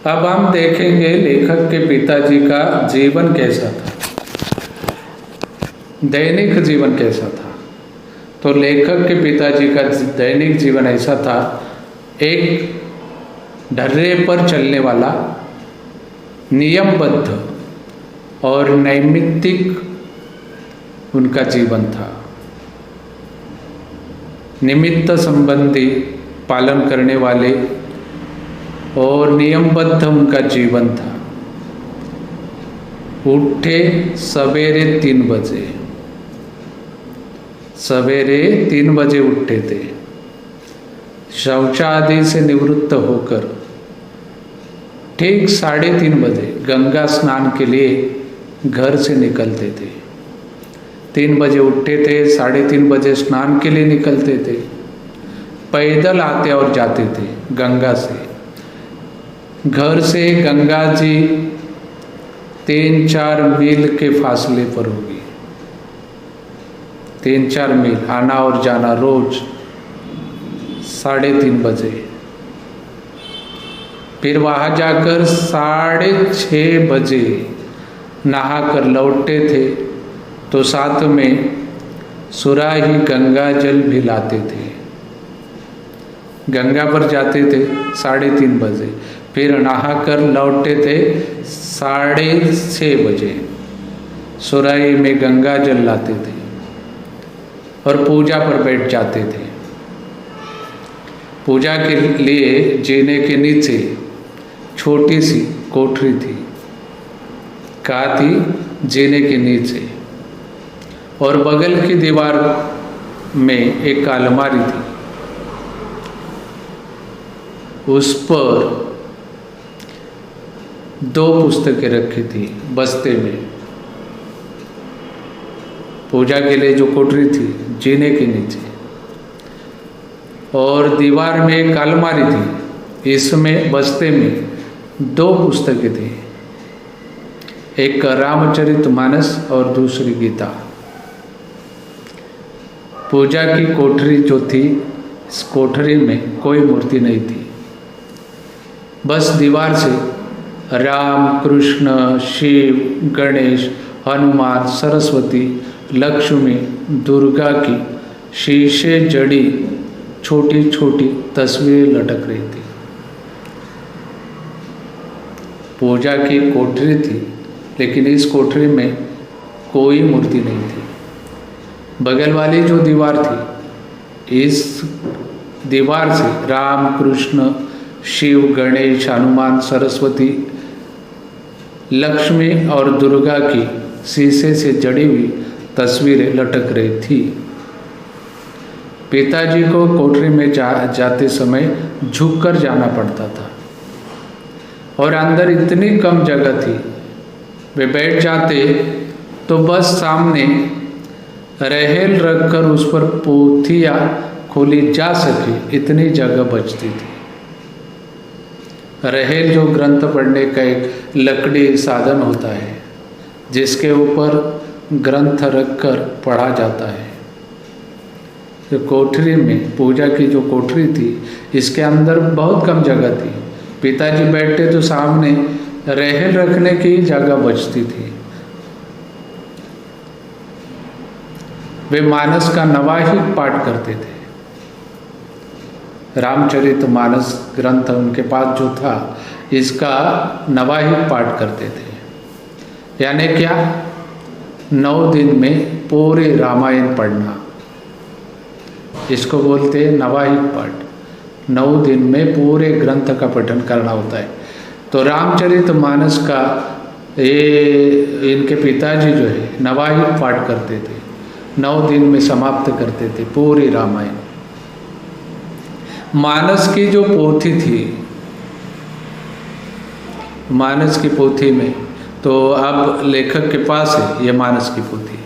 अब हम देखेंगे लेखक के पिताजी का जीवन कैसा था, दैनिक जीवन कैसा था। तो लेखक के पिताजी का दैनिक जीवन ऐसा था, एक ढर्रे पर चलने वाला, नियमबद्ध और नैमित्तिक उनका जीवन था। निमित्त संबंधी पालन करने वाले और नियमबद्ध उनका जीवन था। उठे सवेरे 3 बजे, सवेरे 3 बजे उठते थे। शौचादि से निवृत्त होकर ठीक 3:30 बजे गंगा स्नान के लिए घर से निकलते थे। 3 बजे उठते थे, 3:30 बजे स्नान के लिए निकलते थे। पैदल आते और जाते थे गंगा से। घर से गंगा जी 3-4 मील के फासले पर होगी। 3-4 मील आना और जाना रोज 3:30 बजे। फिर वहाँ जाकर 6:30 बजे नहाकर लौटते थे, तो साथ में सुराही गंगा जल भी लाते थे। गंगा पर जाते थे 3:30 बजे, फिर नहाकर लौटते थे 6:30 बजे। सुराही में गंगा जल लाते थे और पूजा पर बैठ जाते थे। पूजा के लिए जीने के नीचे छोटी सी कोठरी थी। कहाँ थी? जीने के नीचे। और बगल की दीवार में एक अलमारी थी, उस पर 2 पुस्तकें रखी थी बस्ते में। पूजा के लिए जो कोठरी थी जीने के नीचे, और दीवार में एक अलमारी थी, इसमें बस्ते में 2 पुस्तकें थी, एक रामचरितमानस और दूसरी गीता। पूजा की कोठरी जो थी, इस कोठरी में कोई मूर्ति नहीं थी। बस दीवार से राम, कृष्ण, शिव, गणेश, हनुमान, सरस्वती, लक्ष्मी, दुर्गा की शीशे जड़ी छोटी छोटी तस्वीरें लटक रही थी। पूजा की कोठरी थी, लेकिन इस कोठरी में कोई मूर्ति नहीं थी। बगल वाली जो दीवार थी, इस दीवार से राम, कृष्ण, शिव, गणेश, हनुमान, सरस्वती, लक्ष्मी और दुर्गा की शीशे से जड़ी हुई तस्वीरें लटक रही थी। पिताजी को कोठरी में जाते समय झुककर जाना पड़ता था, और अंदर इतनी कम जगह थी, वे बैठ जाते तो बस सामने रहेल रखकर उस पर पोथियाँ खोली जा सके इतनी जगह बचती थी। रहेल जो ग्रंथ पढ़ने का एक लकड़ी साधन होता है, जिसके ऊपर ग्रंथ रखकर पढ़ा जाता है। तो कोठरी में, पूजा की जो कोठरी थी, इसके अंदर बहुत कम जगह थी। पिताजी बैठते तो सामने रहेल रखने की जगह बचती थी। वे मानस का नवाहिक पाठ करते थे। रामचरितमानस ग्रंथ उनके पास जो था, इसका नवाहिक पाठ करते थे। यानी क्या? 9 दिन में पूरे रामायण पढ़ना, इसको बोलते हैं नवाहिक पाठ। 9 दिन में पूरे ग्रंथ का पठन करना होता है। तो रामचरितमानस का इनके पिताजी जो है नवाहिक पाठ करते थे, 9 दिन में समाप्त करते थे पूरी रामायण। मानस की जो पोथी थी, मानस की पोथी में तो अब लेखक के पास है ये मानस की पोथी,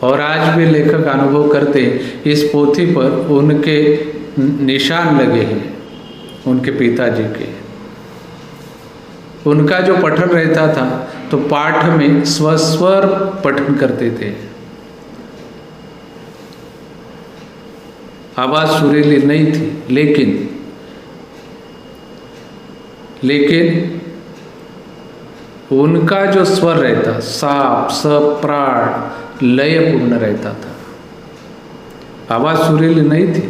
और आज भी लेखक अनुभव करते इस पोथी पर उनके निशान लगे हैं, उनके पिताजी के। उनका जो पठन रहता था, तो पाठ में स्वस्वर पठन करते थे। आवाज़ सुरीली नहीं थी, लेकिन लेकिन उनका जो स्वर रहता साफ सप्राण लयपूर्ण रहता था। आवाज़ सुरीली नहीं थी,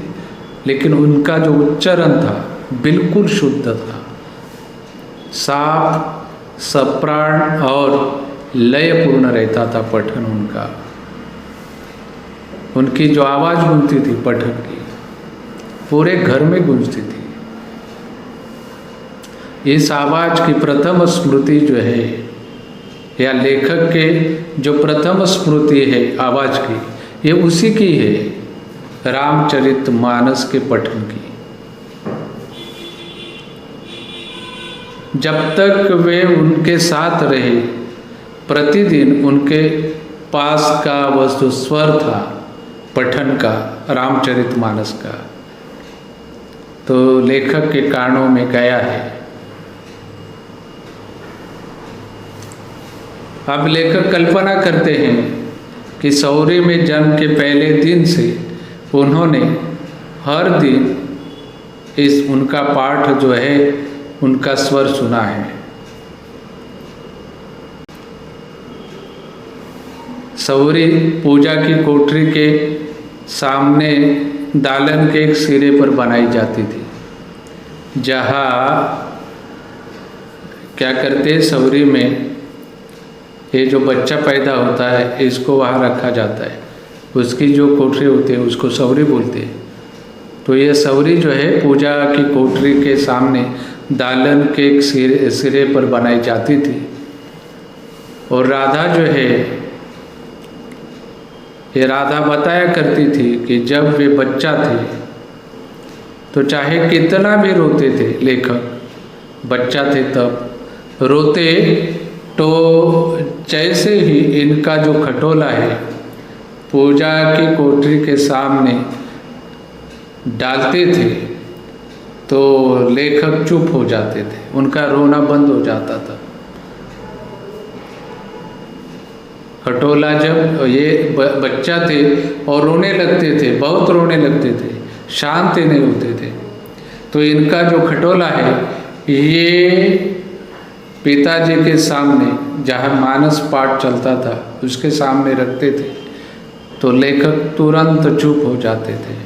लेकिन उनका जो उच्चारण था बिल्कुल शुद्ध था, साफ सप्राण और लयपूर्ण रहता था पठन उनका। उनकी जो आवाज़ गूंजती थी पठन की, पूरे घर में गूंजती थी। इस आवाज़ की प्रथम स्मृति जो है, या लेखक के जो प्रथम स्मृति है आवाज़ की, ये उसी की है, रामचरितमानस के पठन की। जब तक वे उनके साथ रहे, प्रतिदिन उनके पास का वह जो स्वर था पठन का, रामचरितमानस का, तो लेखक के कानों में गया है। अब लेखक कल्पना करते हैं कि सौरी में जन्म के पहले दिन से उन्होंने हर दिन इस उनका पाठ जो है, उनका स्वर सुना है। सौरी पूजा की कोठरी के सामने दालन के एक सिरे पर बनाई जाती थी, जहाँ क्या करते, सौरी में ये जो बच्चा पैदा होता है इसको वहाँ रखा जाता है, उसकी जो कोठरी होती है उसको सौरी बोलते हैं। तो ये सौरी जो है पूजा की कोठरी के सामने दालन के एक सिरे पर बनाई जाती थी। और राधा जो है, ये राधा बताया करती थी कि जब वे बच्चा थे तो चाहे कितना भी रोते थे, लेखक बच्चा थे तब रोते, तो जैसे ही इनका जो खटोला है पूजा की कोठरी के सामने डालते थे तो लेखक चुप हो जाते थे, उनका रोना बंद हो जाता था। खटोला जब ये बच्चा थे और रोने लगते थे, बहुत रोने लगते थे, शांत नहीं होते थे, तो इनका जो खटोला है ये पिताजी के सामने, जहाँ मानस पाठ चलता था उसके सामने रखते थे, तो लेखक तुरंत चुप हो जाते थे।